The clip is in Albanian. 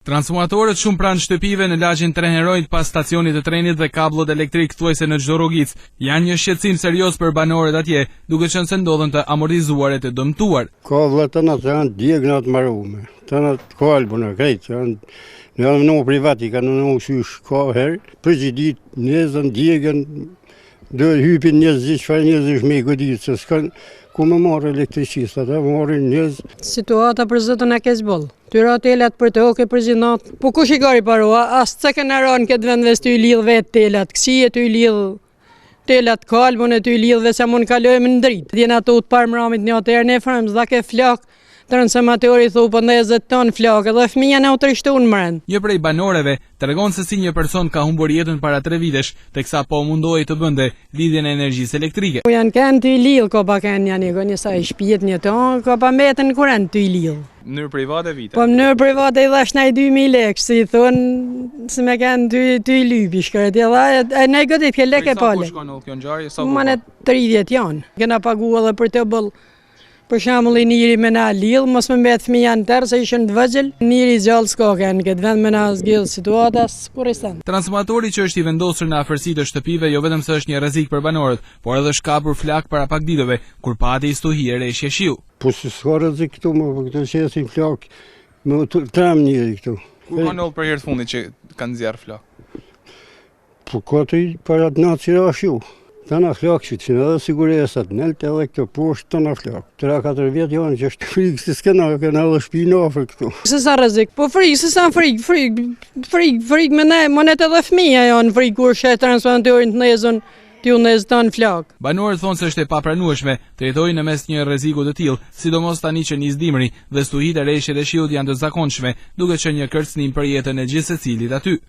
Transformatorët shumë pranë shtëpive në lagjin Trenherojt pas stacionit të trenit dhe kablot elektrik thuajse në çdo rrugicë janë një shqetësim serioz për banorët atje, duke qenë se ndodhen të amortizuar e të dëmtuar. Kablat të natë janë djegë të marume, të natë kalbu në krejtë, janë në privati, kanë në shysh ka herë, për që ditë njëzën djegën, dhe hypin njëzë që farë njëzë është me i goditë, se s'kanë ku me marrë elektricistat, marrë njëzë. Situata për zëtën e kezboll. Tyra telat për të oke për zinat. Po kush i gari parua, asë të kënë aranë këtë vendves të i lidhë vetë telat, kësi e të i lidhë telat kalbun e të i lidhë dhe se mund kalojmë në dritë. Djena të utë parë mramit një atërë në frëmë, zda ke flak, transformatori thu për ndezet ton flakë dhe fëmija në utrishtu në mërën. Një prej banoreve tregon se si një person ka humbur jetën para 3 vitesh, teksa po mundohej të bënte lidhjen e energjisë elektrike. Po janë kanë të i lidhë, ko pa kanë një sa i shpijet një tonë, ko pa metën kurent të i lidhë. Në mënyrë private vite? Po në mënyrë private i dhash nëjë 2000 lekë, si i thonë, se me kanë të i lypi shkërët, e ne i godit ke lekë e pale. Sa ku shkon kjo ngjarje? Mane 30 janë, kena pagu edhe për të bëllë. Për shembull i njëri me na lidh, mos më mbet fëmija në tërë se ishin të vëgjël, njëri gjallë s'ka në këtë vend me na zgjidh situatas kur i stan. Transformatori që është i vendosur në afërsi të shtëpive jo vetëm se është një rrezik për banorët, por edhe shkapur flak para pak ditëve, kur pati stuhi e reshje shiu. Po s'ka rrezik këtu, më këtu shesin flak, më tram njëri këtu. Ku ka ndodhur për herë të fundit që kanë nxjerr flak? Po ka të para të natë që është ju. Të në flakë që të edhe siguresat, nëllët edhe këtë poshtë të në flakë. 3-4 vjetë janë që është frikë, si s'kena edhe shpinë ofër këtu. Se sa rrezik, po frikë, se sa frikë me ne, monet edhe fëmija janë frikë kur shetë transformatorin të nezën, t'ju nezë të në flakë. Banorët thonë se është e papranueshme të jetojnë në mes një rreziku të tillë, sidomos tani që nis dimri dhe stuhitë e reshjet e shiut janë të zakonshme, duke qenë një kërcënim për jetën e gjithë secilit aty.